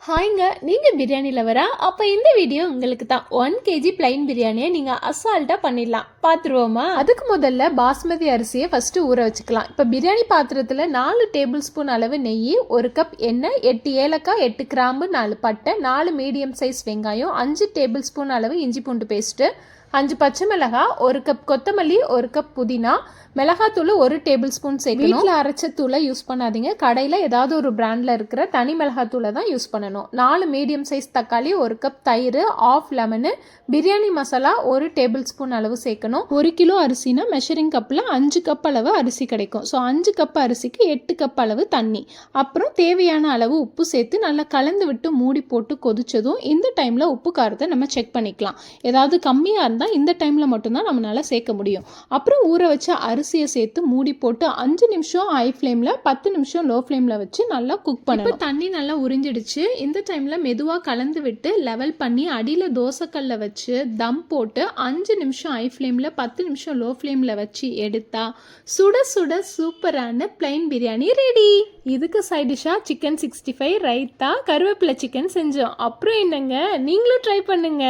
ஹாய்ங்க, நீங்கள் பிரியாணி லவரா? அப்போ இந்த வீடியோ உங்களுக்கு தான். 1 kg பிளைன் பிரியாணியை நீங்கள் அசால்ட்டாக பண்ணிடலாம். பார்த்துருவோமா? அதுக்கு முதல்ல பாஸ்மதி அரிசியை ஃபஸ்ட்டு ஊற வச்சுக்கலாம். இப்போ பிரியாணி பாத்திரத்தில் 4 டேபிள் ஸ்பூன் அளவு நெய், 1 கப் எண்ணெய், 8 ஏலக்காய், 8 கிராம்பு, 4 பட்டை, 4 மீடியம் சைஸ் வெங்காயம், 5 டேபிள் ஸ்பூன் அளவு இஞ்சி பூண்டு பேஸ்ட்டு, 5 பச்சை மிளகாய், 1 கப் கொத்தமல்லி, 1 கப் புதினா, மிளகாத்தூள் 1 டேபிள் ஸ்பூன் சேர்க்கணும். வீட்டில் அரைச்ச தூளை யூஸ் பண்ணாதீங்க. கடையில் ஏதாவது ஒரு பிராண்டில் இருக்கிற தனி மிளகாத்தூளை தான் யூஸ் பண்ணணும். 4 மீடியம் சைஸ் தக்காளி, 1 கப் தயிர், half lemon, biryani masala 1 tablespoon அளவு சேர்க்கணும். 1 கிலோ அரிசினா மெஷரிங் கப்பில் 5 கப் அளவு அரிசி கிடைக்கும். ஸோ 5 கப் அரிசிக்கு 8 கப் அளவு தண்ணி, அப்புறம் தேவையான அளவு உப்பு சேர்த்து நல்லா கலந்து விட்டு மூடி போட்டு கொதிச்சதும் இந்த டைமில் உப்பு காரத்தை நம்ம செக் பண்ணிக்கலாம். ஏதாவது கம்மியாக இருந்தால் இந்த டைமில் மட்டும்தான் நம்மளால் சேர்க்க முடியும். அப்புறம் ஊற வச்ச அரிசியை சேர்த்து மூடி போட்டு 5 நிமிஷம் ஹை ஃப்ளேமில், 10 நிமிஷம் லோ ஃப்ளேமில் வச்சு நல்லா குக் பண்ணணும். இப்போ தண்ணி நல்லா உறிஞ்சிடுச்சு. இந்த டைமில் மெதுவாக கலந்து விட்டு லெவல் பண்ணி அடியில் தோசைக்கல்ல வச்சு தம் போட்டு 5 நிமிஷம் ஹை ஃப்ளேமில், 10 நிமிஷம் லோ ஃப்ளேமில் வச்சு எடுத்தா சுட சுட சூப்பரான பிளைன் பிரியாணி ரெடி. இதுக்கு சைட் டிஷ்ஷாக சிக்கன் 65, ரைத்தா, கருவேப்பிலை சிக்கன் செஞ்சோம். அப்புறம் என்னங்க, நீங்களும் ட்ரை பண்ணுங்க.